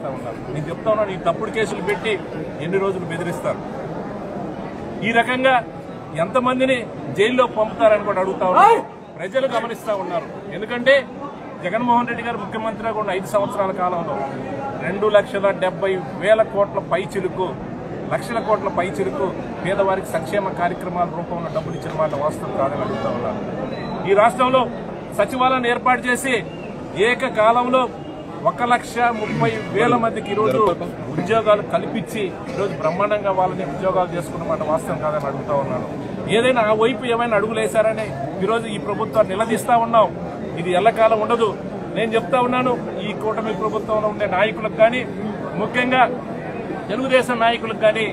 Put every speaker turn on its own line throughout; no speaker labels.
చేస్తా ఉన్నారు. నేను చెప్తా ఉన్నాను, ఈ తప్పుడు కేసులు పెట్టి ఎన్ని రోజులు బెదిరిస్తారు, ఈ రకంగా ఎంతమందిని జైల్లో పంపుతారని కూడా అడుగుతా ఉన్నారు. ప్రజలు గమనిస్తా ఉన్నారు. ఎందుకంటే జగన్మోహన్ రెడ్డి గారు ముఖ్యమంత్రిగా ఉన్న 5 సంవత్సరాల కాలంలో 2,70,000 కోట్ల పైచిలుకు, లక్షల కోట్ల పైచిలుకు పేదవారికి సంక్షేమ కార్యక్రమాల రూపంలో డబ్బులు ఇచ్చిన మాట వాస్తవం కాదని అడుగుతా ఉన్నారు. ఈ రాష్ట్రంలో సచివాలయాన్ని ఏర్పాటు చేసి ఏకకాలంలో 1,30,000 మందికి ఈరోజు ఉద్యోగాలు కల్పించి ఈరోజు బ్రహ్మాండంగా వాళ్ళని ఉద్యోగాలు చేసుకున్నమాట వాస్తవం కాదని అడుగుతా ఉన్నాను. ఏదైనా ఆ వైపు ఏమైనా అడుగులేశారని ఈరోజు ఈ ప్రభుత్వాన్ని నిలదీస్తా ఉన్నాం. ఇది ఎల్లకాలం ఉండదు. నేను చెప్తా ఉన్నాను, ఈ కూటమి ప్రభుత్వంలో ఉండే నాయకులకు కానీ, ముఖ్యంగా తెలుగుదేశం నాయకులకు కానీ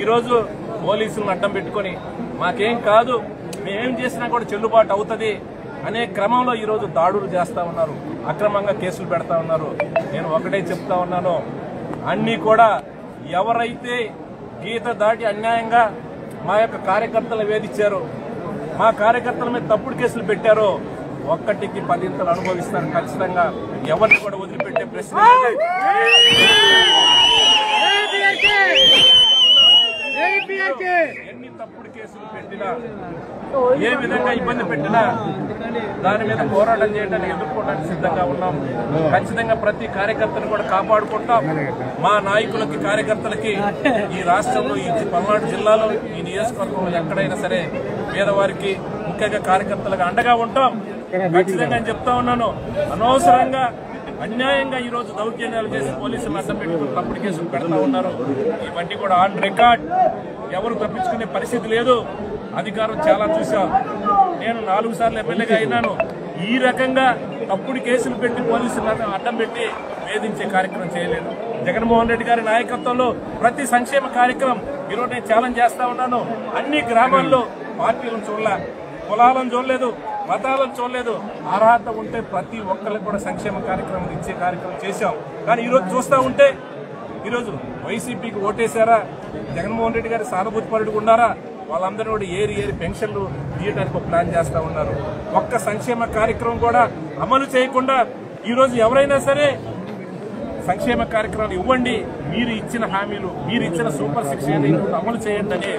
ఈరోజు పోలీసులను అడ్డం పెట్టుకుని మాకేం కాదు, మేమేం చేసినా కూడా చెల్లుబాటు అవుతుంది అనే క్రమంలో ఈరోజు దాడులు చేస్తా ఉన్నారు, అక్రమంగా కేసులు పెడతా ఉన్నారు. నేను ఒకటే చెప్తా ఉన్నాను, అన్నీ కూడా ఎవరైతే గీత దాటి అన్యాయంగా మా యొక్క కార్యకర్తలు వేధించారో, మా కార్యకర్తల మీద తప్పుడు కేసులు పెట్టారో 1కి 10 అనుభవిస్తారు ఖచ్చితంగా. ఎవరిని కూడా వదిలిపెట్టే ప్రశ్న ఎన్ని తప్పుడు కేసులు పెట్టినా, ఏ విధంగా ఇబ్బంది పెట్టినా దాని మీద పోరాటం చేయడానికి, ఎదుర్కోవడానికి సిద్ధంగా ఉన్నాం. ఖచ్చితంగా ప్రతి కార్యకర్తను కూడా కాపాడుకుంటాం. మా నాయకులకి, కార్యకర్తలకి ఈ రాష్ట్రంలో, ఈ పల్నాడు జిల్లాలో, ఈ నియోజకవర్గంలో ఎక్కడైనా సరే పేదవారికి, ముఖ్యంగా కార్యకర్తలకు అండగా ఉంటాం. ఖచ్చితంగా నేను చెప్తా ఉన్నాను, అనవసరంగా అన్యాయంగా ఈ రోజు దౌర్జన్యాలు చేసి పోలీసులు అడ్డం పెట్టుకుని తప్పుడు కేసులు పెడతా ఉన్నారు. ఇవన్నీ కూడా ఆన్ రికార్డ్, ఎవరు తప్పించుకునే పరిస్థితి లేదు. అధికారం చాలా చూశాం. నేను 4 సార్లు ఎమ్మెల్యేగా అయినాను. ఈ రకంగా తప్పుడు కేసులు పెట్టి పోలీసులను అడ్డం పెట్టి వేధించే కార్యక్రమం చేయలేదు. జగన్మోహన్ రెడ్డి గారి నాయకత్వంలో ప్రతి సంక్షేమ కార్యక్రమం ఈరోజు నేను ఛాలెంజ్ చేస్తా ఉన్నాను. అన్ని గ్రామాల్లో పార్టీలను చూడలే, కులాలను చూడలేదు, మతాలను చూడలేదు. అర్హత ఉంటే ప్రతి ఒక్కరికి కూడా సంక్షేమ కార్యక్రమం ఇచ్చే కార్యక్రమం చేశాం. కానీ ఈరోజు చూస్తూ ఉంటే ఈరోజు వైసీపీకి ఓటేశారా, జగన్మోహన్ రెడ్డి గారి సానుభూతి పరుడుగా ఉన్నారా, వాళ్ళందరూ కూడా ఏరి పెన్షన్లు తీయడానికి ప్లాన్ చేస్తా ఉన్నారు. ఒక్క సంక్షేమ కార్యక్రమం కూడా అమలు చేయకుండా ఈరోజు ఎవరైనా సరే సంక్షేమ కార్యక్రమాలు ఇవ్వండి, మీరు ఇచ్చిన హామీలు, మీరు ఇచ్చిన సూపర్ 6 అమలు చేయండి అని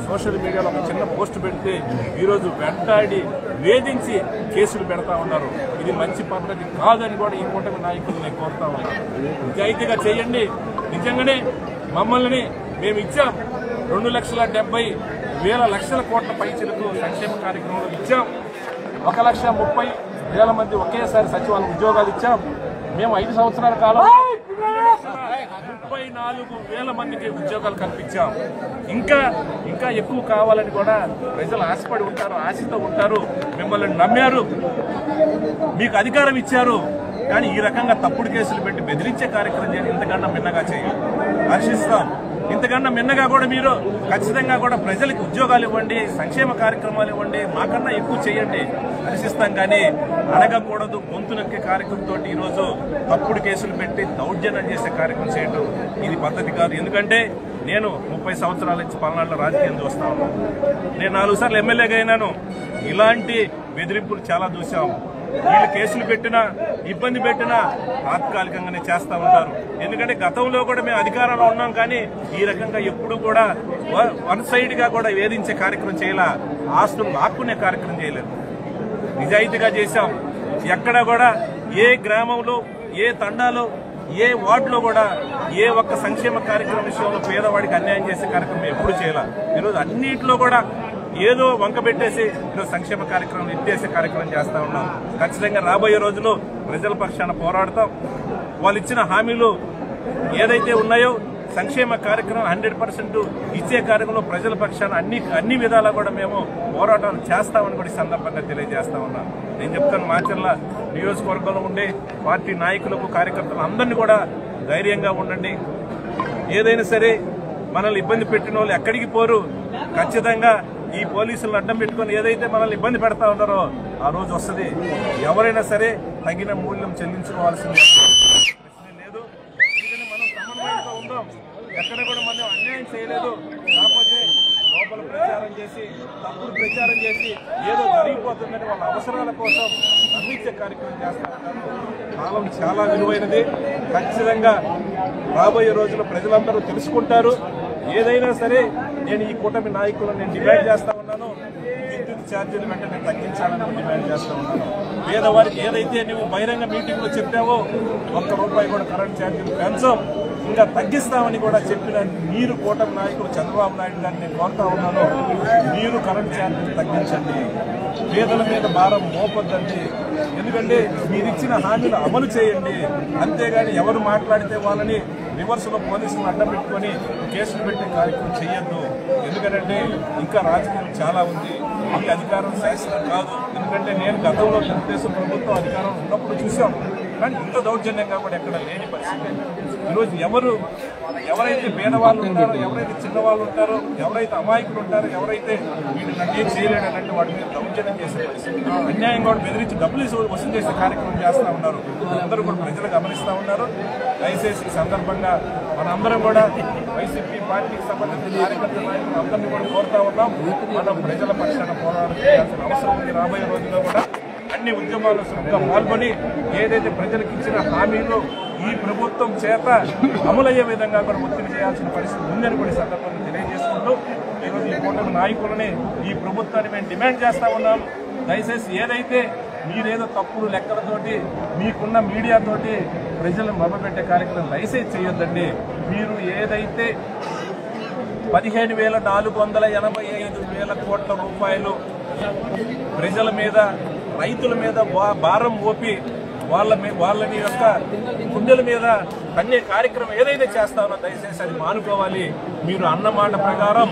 సోషల్ మీడియాలో ఒక చిన్న పోస్ట్ పెడితే ఈరోజు వెంటాడి వేధించి కేసులు పెడతా ఉన్నారు. ఇది మంచి పద్ధతి కాదని కూడా ఈ కూటమి నాయకులు నేను కోరుతా ఉన్నాను. నిజాయితీగా చేయండి. నిజంగానే మమ్మల్ని మేము ఇచ్చాం 2,70,000 కోట్ల పైచిలకు సంక్షేమ కార్యక్రమాలు ఇచ్చాం. 1,30,000 మంది ఒకేసారి సచివాలయం ఉద్యోగాలు ఇచ్చాం. మేము 5 సంవత్సరాల కాలం 34,000 మందికి ఉద్యోగాలు కల్పించాం. ఇంకా ఎక్కువ కావాలని కూడా ప్రజలు ఆశపడి ఉంటారు, ఆశతో ఉంటారు. మిమ్మల్ని నమ్మారు, మీకు అధికారం ఇచ్చారు. కానీ ఈ రకంగా తప్పుడు కేసులు పెట్టి బెదిరించే కార్యక్రమం చేయాలి. ఇంతకన్నా మిన్నగా చేయాలి, హర్షిస్తాం. ఇంతకన్నా మిన్నగా కూడా మీరు ఖచ్చితంగా కూడా ప్రజలకు ఉద్యోగాలు ఇవ్వండి, సంక్షేమ కార్యక్రమాలు ఇవ్వండి, మాకన్నా ఎక్కువ చేయండి, హర్షిస్తాం. కానీ అడగకూడదు, గొంతు నొక్కే కార్యక్రమంతో ఈరోజు తప్పుడు కేసులు పెట్టి దౌర్జన్యం చేసే కార్యక్రమం చేయడం ఇది పద్ధతి కాదు. ఎందుకంటే నేను 30 సంవత్సరాల నుంచి పల్నాడులో రాజకీయం చూస్తా ఉన్నాను. నేను 4 సార్లు ఎమ్మెల్యేగా అయినాను. ఇలాంటి బెదిరింపులు చాలా చూసాం. వీళ్ళు కేసులు పెట్టినా, ఇబ్బంది పెట్టినా తాత్కాలికంగానే చేస్తూ ఉంటారు. ఎందుకంటే గతంలో కూడా మేము అధికారంలో ఉన్నాం, కానీ ఈ రకంగా ఎప్పుడు కూడా వన్ సైడ్ గా కూడా వేధించే కార్యక్రమం చేయాల, ఆస్తులు లాక్కునే కార్యక్రమం చేయలేదు. నిజాయితీగా చేశాం. ఎక్కడ కూడా ఏ గ్రామంలో, ఏ తండాలో, ఏ వార్డులో కూడా ఏ ఒక్క సంక్షేమ కార్యక్రమం విషయంలో పేదవాడికి అన్యాయం చేసే కార్యక్రమం ఎప్పుడు చేయాల. ఈరోజు అన్నింటిలో కూడా ఏదో వంక పెట్టేసి ఈరోజు సంక్షేమ కార్యక్రమం ఎత్తేసే కార్యక్రమం చేస్తా ఉన్నాం. ఖచ్చితంగా రాబోయే రోజుల్లో ప్రజల పక్షాన పోరాడతాం. వాళ్ళు ఇచ్చిన హామీలు ఏదైతే ఉన్నాయో సంక్షేమ కార్యక్రమం 100% ఇచ్చే కార్యక్రమంలో ప్రజల పక్షాన అన్ని విధాలా కూడా మేము పోరాటాలు చేస్తామని కూడా ఈ సందర్భంగా తెలియజేస్తా ఉన్నాం. నేను చెప్తాను, మాచర్ల నియోజకవర్గంలో ఉండే పార్టీ నాయకులకు, కార్యకర్తలు అందరినీ కూడా ధైర్యంగా ఉండండి. ఏదైనా సరే మనల్ని ఇబ్బంది పెట్టిన వాళ్ళు ఎక్కడికి పోరు. ఖచ్చితంగా ఈ పోలీసులను అడ్డం పెట్టుకుని ఏదైతే మనల్ని ఇబ్బంది పెడతా ఉన్నారో ఆ రోజు వస్తుంది. ఎవరైనా సరే తగిన మూల్యం చెల్లించుకోవాల్సింది లేదు. ఎందుకంటే మనం సమన్వయంతో ఉందాం, ఎక్కడ కూడా మనం అన్యాయం చేయలేదు. కాకపోతే లోపల ప్రచారం చేసి, తప్పుడు ప్రచారం చేసి ఏదో జరిగిపోతుందని వాళ్ళ అవసరాల కోసం అందించే కార్యక్రమం చేస్తా ఉంటారు. కాలం చాలా విలువైనది. ఖచ్చితంగా రాబోయే రోజుల్లో ప్రజలందరూ తెలుసుకుంటారు. ఏదైనా సరే నేను ఈ కూటమి నాయకులను నేను డిమాండ్ చేస్తా ఉన్నాను. విద్యుత్ ఛార్జీలు వెంటనే తగ్గించాలని డిమాండ్ చేస్తా ఉన్నాను. పేదవారికి ఏదైతే నువ్వు బహిరంగ మీటింగ్లో చెప్పావో ₹1 కూడా కరెంట్ ఛార్జీలు పెంచం, ఇంకా తగ్గిస్తామని కూడా చెప్పిన మీరు కూటమి నాయకులు చంద్రబాబు నాయుడు గారిని నేను కోరుతా ఉన్నాను. మీరు కరెంట్ ఛార్జీలు తగ్గించండి, పేదల మీద భారం మోపొద్దండి. ఎందుకంటే మీరు ఇచ్చిన హామీలు అమలు చేయండి. అంతేగాని ఎవరు మాట్లాడితే వాళ్ళని రివర్స్లో పోలీసులు అడ్డం పెట్టుకొని కేసులు పెట్టే కార్యక్రమం చేయొద్దు. ఎందుకంటే ఇంకా రాజకీయం చాలా ఉంది. ఈ అధికారం శాశ్వతం కాదు. ఎందుకంటే నేను గతంలో తెలుగుదేశం ప్రభుత్వం అధికారం ఉన్నప్పుడు చూసాం, కానీ ఇంత దౌర్జన్యంగా కూడా ఎక్కడ లేని పరిస్థితి. ఈరోజు ఎవరైతే పేదవాళ్ళు ఉంటారో, ఎవరైతే చిన్నవాళ్ళు ఉంటారో, ఎవరైతే అమాయకులు ఉంటారో, ఎవరైతే వీళ్ళు నన్ను ఏం చేయలేడనంటే వాటి మీద దౌర్జన్యం చేసే పరిస్థితి, అన్యాయంగా కూడా బెదిరించి డబ్బులు వసూలు చేసే కార్యక్రమం చేస్తూ ఉన్నారు. అందరూ కూడా ప్రజలు గమనిస్తూ ఉన్నారు. దయచేసి ఈ సందర్భంగా మనందరం కూడా వైసీపీ పార్టీకి సంబంధించిన కార్యకర్త నాయకులు అందరినీ కూడా కోరుతా ఉన్నాం. మనం ప్రజల పక్షాన పోరాటం చేయాల్సిన అవసరం ఉంది. రాబోయే రోజుల్లో కూడా అన్ని ఉద్యమాల్లో చురుగ్గా పాల్గొని ఏదైతే ప్రజలకు ఇచ్చిన హామీలు ఈ ప్రభుత్వం చేత అమలయ్యే విధంగా కూడా ఒత్తిడి చేయాల్సిన పరిస్థితి ఉందని కూడా సందర్భంగా తెలియజేసుకుంటూ ఈరోజు ఈ కూటమి నాయకులని ఈ ప్రభుత్వాన్ని మేము డిమాండ్ చేస్తా ఉన్నాం. దయచేసి ఏదైతే మీరేదో తప్పుడు లెక్కలతోటి మీకున్న మీడియాతోటి ప్రజలను మభ్యపెట్టే కార్యక్రమం దయచేసి చేయొద్దండి. మీరు ఏదైతే 15,485,000 కోట్ల రూపాయలు ప్రజల మీద, రైతుల మీద భారం మోపి వాళ్ళని యొక్క గుండెల మీద అనే కార్యక్రమం ఏదైతే చేస్తారో దయచేసి అది మానుకోవాలి. మీరు అన్నమాట ప్రకారం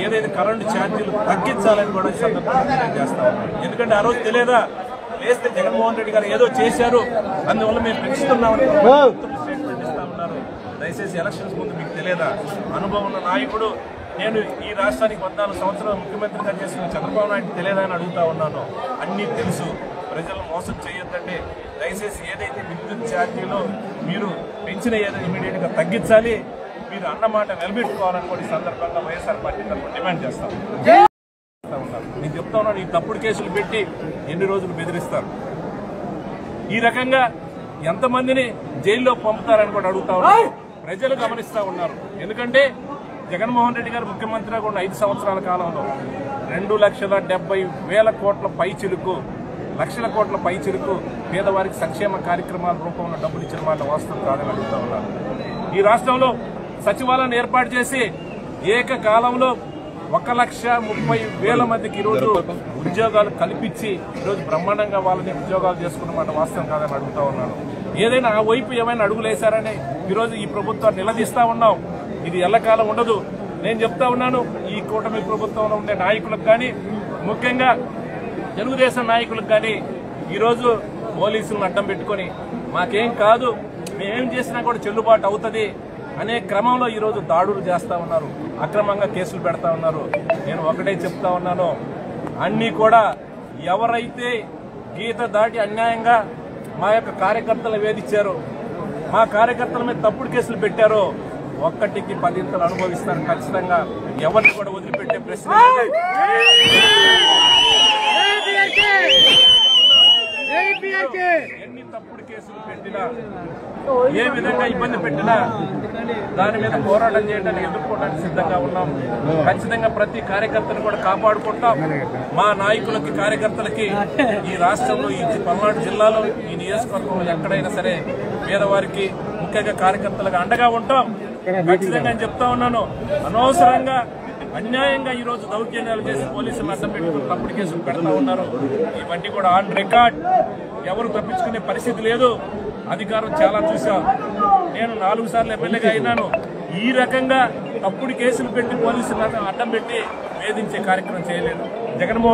ఏదైతే కరెంటు ఛార్జీలు తగ్గించాలని కూడా సందర్భంగా చేస్తా ఉన్నారు. ఎందుకంటే ఆ రోజు తెలియదా, లేస్తే జగన్మోహన్ రెడ్డి గారు ఏదో చేశారు అందువల్ల మేము పెంచుతున్నామని స్టేట్మెంట్ ఇస్తా ఉన్నారు. దయచేసి ఎలక్షన్స్ ముందు మీకు తెలియదా? అనుభవం ఉన్న నాయకుడు, నేను ఈ రాష్ట్రానికి 14 సంవత్సరాలు ముఖ్యమంత్రిగా చేసిన చంద్రబాబు నాయుడు తెలియదా అని అడుగుతా ఉన్నాను. అన్నీ తెలుసు. ప్రజలను మోసం చేయొద్దండి. దయచేసి ఏదైతే విద్యుత్ ఛార్జీలో మీరు పెంచిన ఏదైతే ఇమీడియట్గా తగ్గించాలి. మీరు అన్నమాట నిలబెట్టుకోవాలని కూడా ఈ సందర్భంగా వైఎస్ఆర్ పార్టీ తరఫున డిమాండ్ చేస్తాం. నేను చెప్తా ఉన్నాను, ఈ తప్పుడు కేసులు పెట్టి ఎన్ని రోజులు బెదిరిస్తారు, ఈ రకంగా ఎంతమందిని జైల్లో పంపుతారని కూడా అడుగుతా ఉన్నారు. ప్రజలు గమనిస్తూ ఉన్నారు. ఎందుకంటే జగన్మోహన్ రెడ్డి గారు ముఖ్యమంత్రిగా ఉన్న 5 సంవత్సరాల కాలంలో 2,70,000 కోట్ల పైచిలుకు, లక్షల కోట్ల పైచిలుకు పేదవారికి సంక్షేమ కార్యక్రమాల రూపంలో డబ్బులు ఇచ్చిన మాట వాస్తవం కాదని అడుగుతా ఉన్నారు. ఈ రాష్ట్రంలో సచివాలయాన్ని ఏర్పాటు చేసి ఏకకాలంలో 1,30,000 మందికి ఈరోజు ఉద్యోగాలు కల్పించి ఈరోజు బ్రహ్మాండంగా వాళ్ళని ఉద్యోగాలు చేసుకున్నమాట వాస్తవం కాదని అడుగుతా ఉన్నాను. ఏదైనా ఆ వైపు ఏమైనా అడుగులేశారని ఈరోజు ఈ ప్రభుత్వాన్ని నిలదీస్తా ఉన్నాం. ఇది ఎల్లకాలం ఉండదు. నేను చెప్తా ఉన్నాను, ఈ కూటమి ప్రభుత్వంలో ఉండే నాయకులకు కానీ, ముఖ్యంగా తెలుగుదేశం నాయకులకు కానీ ఈరోజు పోలీసులను అడ్డం పెట్టుకొని మాకేం కాదు, మేమేం చేసినా కూడా చెల్లుబాటు అవుతుంది అనే క్రమంలో ఈరోజు దాడులు చేస్తా ఉన్నారు, అక్రమంగా కేసులు పెడతా ఉన్నారు. నేను ఒకటే చెప్తా ఉన్నాను, అన్నీ కూడా ఎవరైతే గీత దాటి అన్యాయంగా మా యొక్క కార్యకర్తలు వేధించారో, మా కార్యకర్తల మీద తప్పుడు కేసులు పెట్టారో 1కి 10 ఇంతలు అనుభవిస్తారు. ఖచ్చితంగా ఎవరిని కూడా వదిలిపెట్టే ప్రశ్న ఎన్ని తప్పుడు కేసులు పెట్టినా, ఏ విధంగా ఇబ్బంది పెట్టినా దాని మీద పోరాటం చేయడానికి, ఎదుర్కోవడానికి సిద్ధంగా ఉన్నాం. ఖచ్చితంగా ప్రతి కార్యకర్తను కూడా కాపాడుకుంటాం. మా నాయకులకి, కార్యకర్తలకి ఈ రాష్ట్రంలో, ఈ పల్నాడు జిల్లాలో, ఈ నియోజకవర్గంలో ఎక్కడైనా సరే పేదవారికి, ముఖ్యంగా కార్యకర్తలకు అండగా ఉంటాం. ఖచ్చితంగా నేను చెప్తా ఉన్నాను, అనవసరంగా అన్యాయంగా ఈ రోజు దౌర్జన్యాలు చేసి పోలీసులు అడ్డం పెట్టుకుని తప్పుడు కేసులు పెడతా ఉన్నారు. ఇవన్నీ కూడా ఆన్ రికార్డ్, ఎవరు తప్పించుకునే పరిస్థితి లేదు. అధికారం చాలా చూసాం. నేను 4 సార్లు ఎమ్మెల్యేగా అయినాను. ఈ రకంగా తప్పుడు కేసులు పెట్టి పోలీసులను అడ్డం పెట్టి వేధించే కార్యక్రమం చేయలేదు. జగన్మోహన్